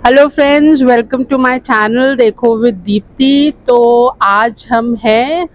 Hello friends, welcome to my channel देखो with Deepti. तो आज हम हैं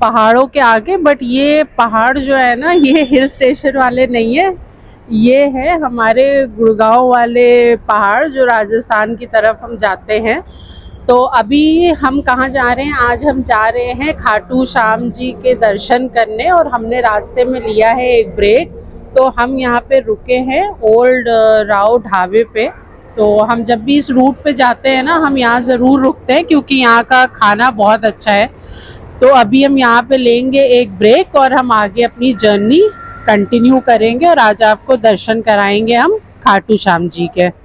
पहाड़ों के आगे, बट ये पहाड़ जो है ना, ये हिल स्टेशन वाले नहीं है। ये है हमारे गुड़गांव वाले पहाड़ जो राजस्थान की तरफ हम जाते हैं। तो अभी हम कहाँ जा रहे हैं? आज हम जा रहे हैं खाटू श्याम जी के दर्शन करने, और हमने रास्ते में लिया है एक ब्रेक। तो हम यहाँ पे रुके हैं ओल्ड राव ढाबे पे। तो हम जब भी इस रूट पे जाते हैं ना, हम यहाँ ज़रूर रुकते हैं क्योंकि यहाँ का खाना बहुत अच्छा है। तो अभी हम यहाँ पे लेंगे एक ब्रेक और हम आगे अपनी जर्नी कंटिन्यू करेंगे, और आज आपको दर्शन कराएंगे हम खाटू श्याम जी के।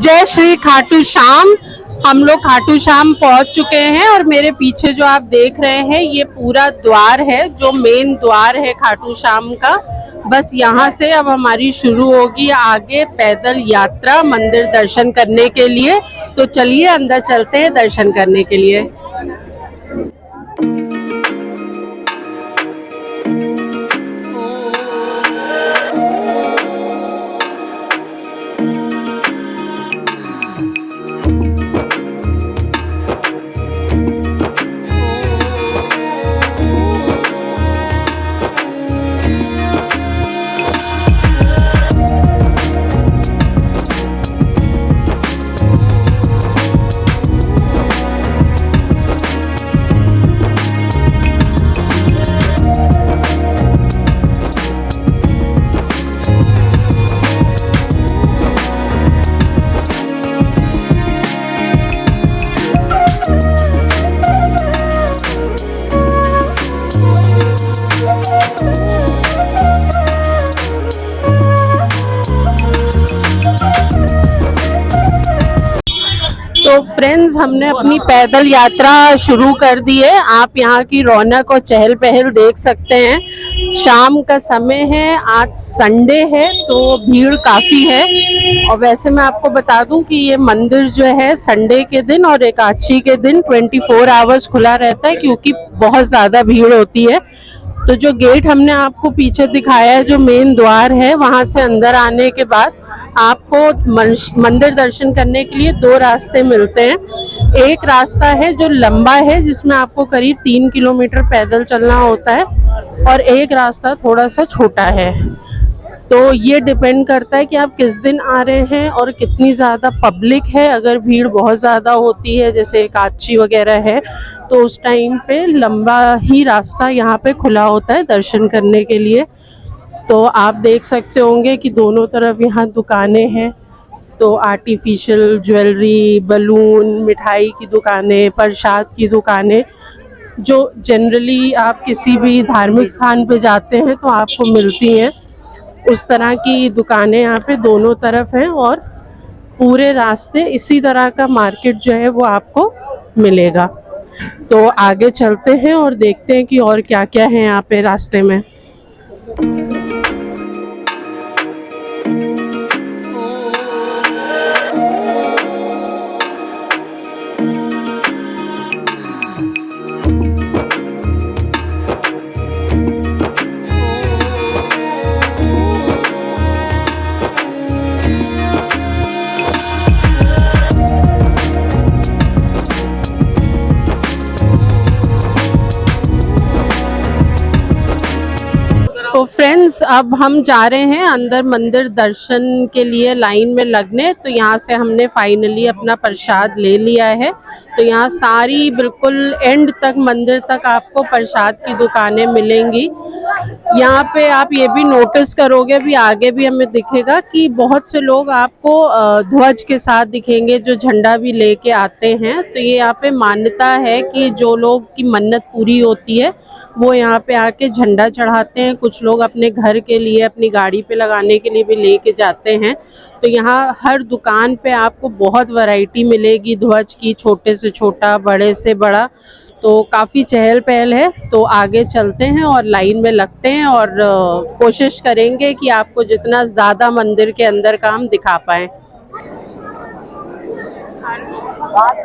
जय श्री खाटू श्याम। हम लोग खाटू श्याम पहुंच चुके हैं, और मेरे पीछे जो आप देख रहे हैं ये पूरा द्वार है, जो मेन द्वार है खाटू श्याम का। बस यहाँ से अब हमारी शुरू होगी आगे पैदल यात्रा मंदिर दर्शन करने के लिए। तो चलिए अंदर चलते हैं दर्शन करने के लिए। तो फ्रेंड्स, हमने अपनी पैदल यात्रा शुरू कर दी है। आप यहाँ की रौनक और चहल पहल देख सकते हैं। शाम का समय है, आज संडे है तो भीड़ काफ़ी है। और वैसे मैं आपको बता दूं कि ये मंदिर जो है संडे के दिन और एकादशी के दिन 24 आवर्स खुला रहता है, क्योंकि बहुत ज़्यादा भीड़ होती है। तो जो गेट हमने आपको पीछे दिखाया है, जो मेन द्वार है, वहाँ से अंदर आने के बाद आपको मंदिर दर्शन करने के लिए दो रास्ते मिलते हैं। एक रास्ता है जो लंबा है, जिसमें आपको करीब 3 किलोमीटर पैदल चलना होता है, और एक रास्ता थोड़ा सा छोटा है। तो ये डिपेंड करता है कि आप किस दिन आ रहे हैं और कितनी ज़्यादा पब्लिक है। अगर भीड़ बहुत ज़्यादा होती है, जैसे एकादशी वगैरह है, तो उस टाइम पे लंबा ही रास्ता यहाँ पे खुला होता है दर्शन करने के लिए। तो आप देख सकते होंगे कि दोनों तरफ यहाँ दुकानें हैं। तो आर्टिफिशियल ज्वेलरी, बलून, मिठाई की दुकानें, प्रसाद की दुकानें, जो जनरली आप किसी भी धार्मिक स्थान पे जाते हैं तो आपको मिलती हैं, उस तरह की दुकानें यहाँ पे दोनों तरफ हैं। और पूरे रास्ते इसी तरह का मार्केट जो है वो आपको मिलेगा। तो आगे चलते हैं और देखते हैं कि और क्या क्या है यहाँ पे रास्ते में। फ्रेंड्स अब हम जा रहे हैं अंदर मंदिर दर्शन के लिए लाइन में लगने। तो यहाँ से हमने फाइनली अपना प्रसाद ले लिया है। तो यहाँ सारी बिल्कुल एंड तक मंदिर तक आपको प्रसाद की दुकानें मिलेंगी। यहाँ पे आप ये भी नोटिस करोगे, अभी आगे भी हमें दिखेगा कि बहुत से लोग आपको ध्वज के साथ दिखेंगे जो झंडा भी लेके आते हैं। तो ये यहाँ पे मान्यता है कि जो लोग की मन्नत पूरी होती है वो यहाँ पे आके झंडा चढ़ाते हैं। कुछ लोग अपने घर के लिए, अपनी गाड़ी पे लगाने के लिए भी लेके जाते हैं। तो यहाँ हर दुकान पे आपको बहुत वैरायटी मिलेगी ध्वज की, छोटे से छोटा, बड़े से बड़ा। तो काफ़ी चहल पहल है। तो आगे चलते हैं और लाइन में लगते हैं और कोशिश करेंगे कि आपको जितना ज़्यादा मंदिर के अंदर का हम दिखा पाएँ।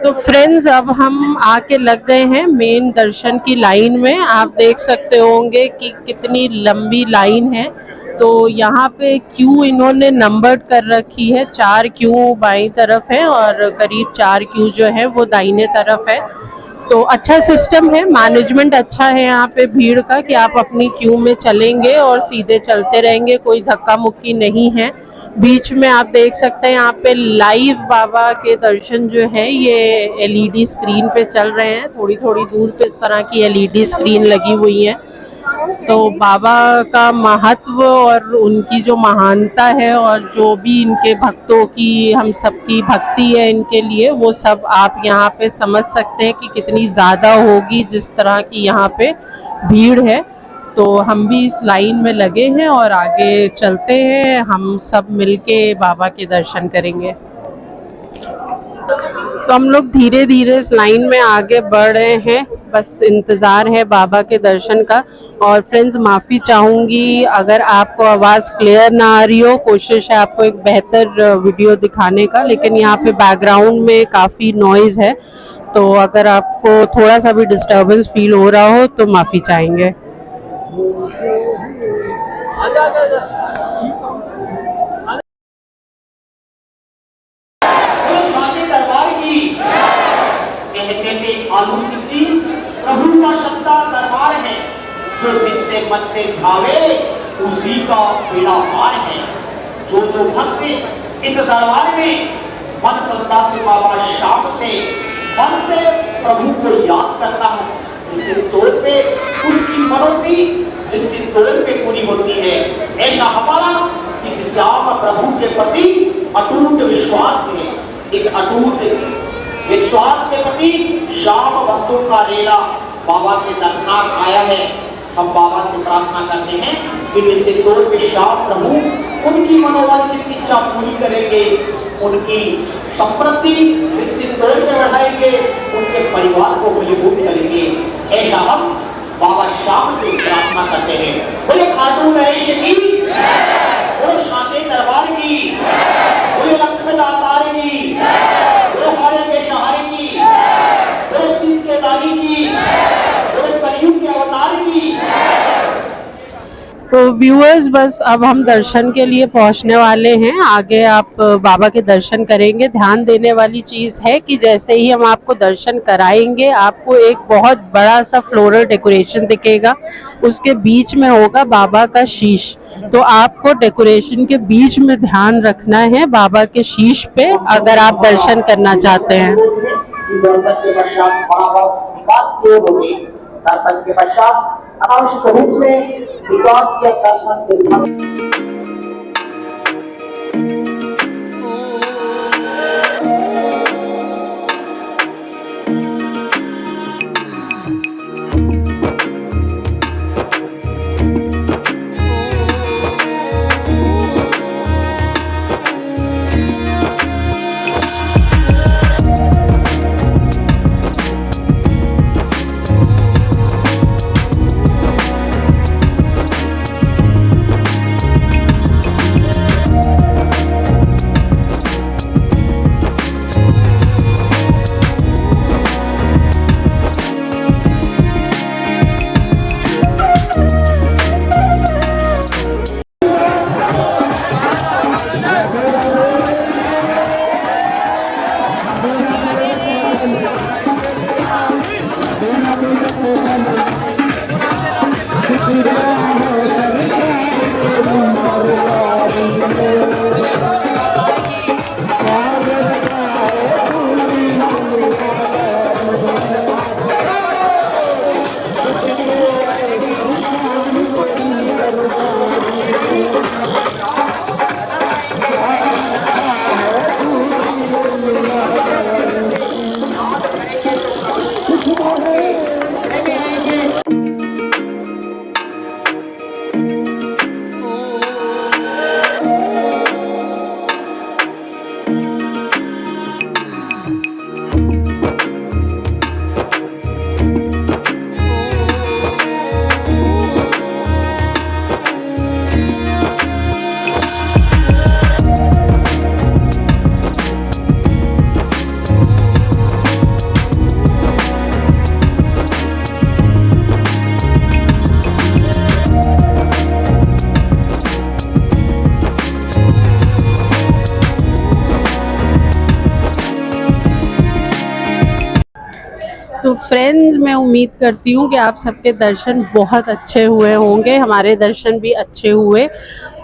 तो फ्रेंड्स अब हम आके लग गए हैं मेन दर्शन की लाइन में। आप देख सकते होंगे कि कितनी लंबी लाइन है। तो यहाँ पे क्यू इन्होंने नंबर्ड कर रखी है, 4 क्यू बाईं तरफ है और करीब 4 क्यू जो है वो दाहिने तरफ है। तो अच्छा सिस्टम है, मैनेजमेंट अच्छा है यहाँ पे भीड़ का, कि आप अपनी क्यू में चलेंगे और सीधे चलते रहेंगे, कोई धक्का मुक्की नहीं है। बीच में आप देख सकते हैं यहाँ पे लाइव बाबा के दर्शन जो है ये एलईडी स्क्रीन पे चल रहे हैं। थोड़ी थोड़ी दूर पे इस तरह की एलईडी स्क्रीन लगी हुई है। तो बाबा का महत्व और उनकी जो महानता है और जो भी इनके भक्तों की, हम सबकी भक्ति है इनके लिए, वो सब आप यहाँ पे समझ सकते हैं कि कितनी ज़्यादा होगी जिस तरह की यहाँ पे भीड़ है। तो हम भी इस लाइन में लगे हैं और आगे चलते हैं, हम सब मिलके बाबा के दर्शन करेंगे। तो हम लोग धीरे धीरे इस लाइन में आगे बढ़ रहे हैं, बस इंतज़ार है बाबा के दर्शन का। और फ्रेंड्स माफ़ी चाहूँगी अगर आपको आवाज़ क्लियर ना आ रही हो, कोशिश है आपको एक बेहतर वीडियो दिखाने का, लेकिन यहाँ पे बैकग्राउंड में काफ़ी नॉइज़ है। तो अगर आपको थोड़ा सा भी डिस्टर्बेंस फील हो रहा हो तो माफ़ी चाहेंगे। प्रभु का सच्चा दरबार है, जो जिससे मन से भावे उसी का बेड़ा पार है। जो भक्त इस दरबार में मन श्रद्धा से बाबा शाम से मन से प्रभु को याद करता है, निश्चित तौर पे उसकी मनोती निश्चित तौर पे पूरी होती है। ऐसा हमारा इस श्याम प्रभु के प्रति अटूट विश्वास है। इस अटूट विश्वास के प्रति श्याम भक्तों का रेला बाबा के दर्शनार्थ आया है। हम बाबा से प्रार्थना करते हैं कि निश्चित तौर पे श्याम प्रभु उनकी मनोवांछित इच्छा पूरी करेंगे, उनकी समृद्धि निश्चित तौर पे बढ़ाएंगे, उनके परिवार को फलीभूत करेंगे। ऐसा हम बाबा श्याम से प्रार्थना करते हैं। बोले खाटू नरेश की, बोले सांचे दरबार की, बोले लक्ष्मण दातार की, बोले हारे के सहारे की, बोले शीश के दानी की, बोले कलयुग के अवतार की। तो व्यूअर्स बस अब हम दर्शन के लिए पहुंचने वाले हैं। आगे आप बाबा के दर्शन करेंगे। ध्यान देने वाली चीज़ है कि जैसे ही हम आपको दर्शन कराएंगे, आपको एक बहुत बड़ा सा फ्लोरल डेकोरेशन दिखेगा, उसके बीच में होगा बाबा का शीश। तो आपको डेकोरेशन के बीच में ध्यान रखना है बाबा के शीश पे, अगर आप दर्शन करना चाहते हैं। दर्शन के पश्चात अनावश्यक रूप से विकास के दर्शन तो फ्रेंड्स, मैं उम्मीद करती हूँ कि आप सबके दर्शन बहुत अच्छे हुए होंगे। हमारे दर्शन भी अच्छे हुए।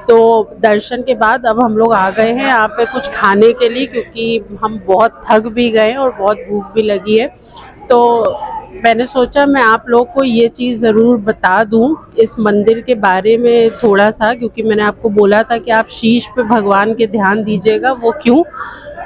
तो दर्शन के बाद अब हम लोग आ गए हैं यहाँ पे कुछ खाने के लिए, क्योंकि हम बहुत थक भी गए और बहुत भूख भी लगी है। तो मैंने सोचा मैं आप लोग को ये चीज़ ज़रूर बता दूँ इस मंदिर के बारे में थोड़ा सा, क्योंकि मैंने आपको बोला था कि आप शीश पे भगवान के ध्यान दीजिएगा। वो क्यों?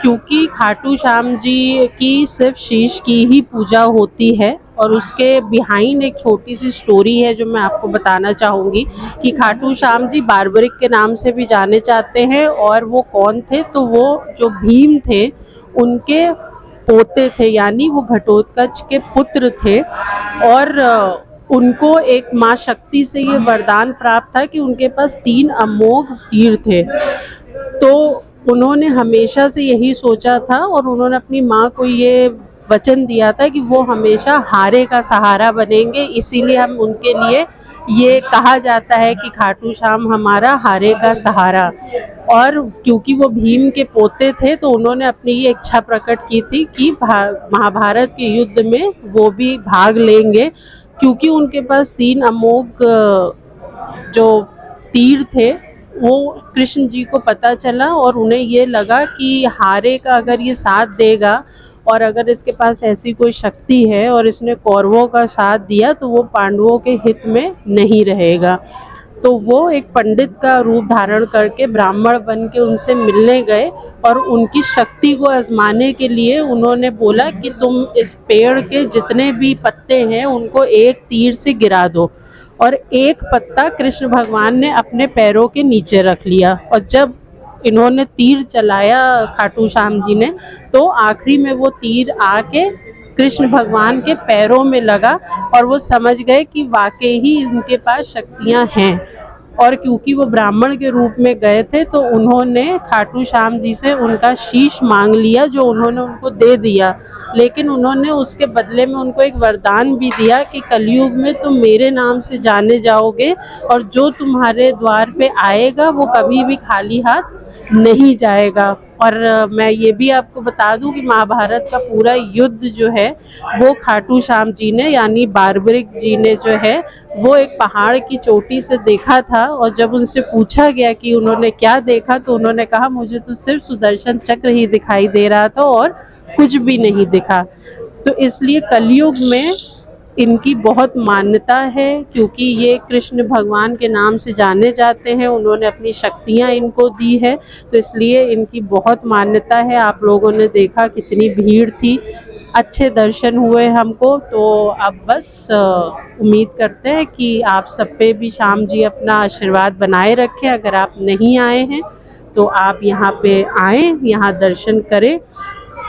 क्योंकि खाटू श्याम जी की सिर्फ शीश की ही पूजा होती है, और उसके बिहाइंड एक छोटी सी स्टोरी है जो मैं आपको बताना चाहूँगी कि खाटू श्याम जी बारबरिक के नाम से भी जाने जाते हैं। और वो कौन थे? तो वो जो भीम थे उनके पोते थे, यानी वो घटोत्कच के पुत्र थे। और उनको एक माँ शक्ति से ये वरदान प्राप्त था कि उनके पास 3 अमोघ तीर थे। तो उन्होंने हमेशा से यही सोचा था और उन्होंने अपनी माँ को ये वचन दिया था कि वो हमेशा हारे का सहारा बनेंगे। इसीलिए हम उनके लिए ये कहा जाता है कि खाटू श्याम हमारा हारे का सहारा। और क्योंकि वो भीम के पोते थे तो उन्होंने अपनी ये इच्छा प्रकट की थी कि महाभारत के युद्ध में वो भी भाग लेंगे, क्योंकि उनके पास 3 अमोघ जो तीर थे वो कृष्ण जी को पता चला। और उन्हें ये लगा कि हारे का अगर ये साथ देगा और अगर इसके पास ऐसी कोई शक्ति है और इसने कौरवों का साथ दिया तो वो पांडवों के हित में नहीं रहेगा। तो वो एक पंडित का रूप धारण करके ब्राह्मण बन के उनसे मिलने गए और उनकी शक्ति को आजमाने के लिए उन्होंने बोला कि तुम इस पेड़ के जितने भी पत्ते हैं उनको एक तीर से गिरा दो। और एक पत्ता कृष्ण भगवान ने अपने पैरों के नीचे रख लिया। और जब इन्होंने तीर चलाया खाटू श्याम जी ने, तो आखिरी में वो तीर आके कृष्ण भगवान के पैरों में लगा और वो समझ गए कि वाकई ही उनके पास शक्तियाँ हैं। और क्योंकि वो ब्राह्मण के रूप में गए थे तो उन्होंने खाटू श्याम जी से उनका शीश मांग लिया, जो उन्होंने उनको दे दिया। लेकिन उन्होंने उसके बदले में उनको एक वरदान भी दिया कि कलयुग में तुम मेरे नाम से जाने जाओगे और जो तुम्हारे द्वार पे आएगा वो कभी भी खाली हाथ नहीं जाएगा। और मैं ये भी आपको बता दूं कि महाभारत का पूरा युद्ध जो है वो खाटू श्याम जी ने यानी बारबरिक जी ने जो है वो एक पहाड़ की चोटी से देखा था। और जब उनसे पूछा गया कि उन्होंने क्या देखा तो उन्होंने कहा मुझे तो सिर्फ सुदर्शन चक्र ही दिखाई दे रहा था और कुछ भी नहीं दिखा। तो इसलिए कलयुग में इनकी बहुत मान्यता है, क्योंकि ये कृष्ण भगवान के नाम से जाने जाते हैं, उन्होंने अपनी शक्तियाँ इनको दी है, तो इसलिए इनकी बहुत मान्यता है। आप लोगों ने देखा कितनी भीड़ थी, अच्छे दर्शन हुए हमको। तो अब बस उम्मीद करते हैं कि आप सब पे भी श्याम जी अपना आशीर्वाद बनाए रखें। अगर आप नहीं आए हैं तो आप यहाँ पे आएँ, यहाँ दर्शन करें।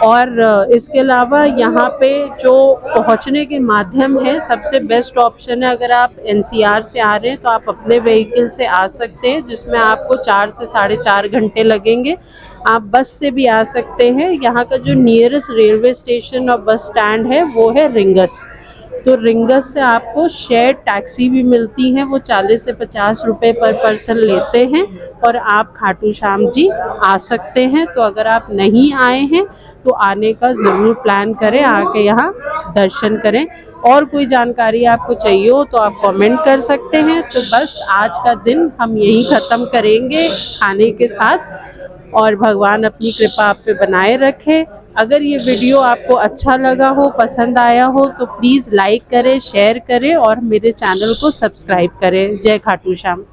और इसके अलावा यहाँ पे जो पहुँचने के माध्यम है सबसे बेस्ट ऑप्शन है, अगर आप NCR से आ रहे हैं तो आप अपने व्हीकल से आ सकते हैं, जिसमें आपको 4 से 4.5 घंटे लगेंगे। आप बस से भी आ सकते हैं। यहाँ का जो नियरेस्ट रेलवे स्टेशन और बस स्टैंड है वो है रिंगस। तो रिंगस से आपको शेयर टैक्सी भी मिलती हैं, वो 40 से 50 रुपए पर पर्सन लेते हैं और आप खाटू श्याम जी आ सकते हैं। तो अगर आप नहीं आए हैं तो आने का ज़रूर प्लान करें, आके यहाँ दर्शन करें। और कोई जानकारी आपको चाहिए हो तो आप कमेंट कर सकते हैं। तो बस आज का दिन हम यहीं ख़त्म करेंगे खाने के साथ, और भगवान अपनी कृपा आप पे बनाए रखे। अगर ये वीडियो आपको अच्छा लगा हो, पसंद आया हो तो प्लीज़ लाइक करें, शेयर करें और मेरे चैनल को सब्सक्राइब करें। जय खाटू श्याम।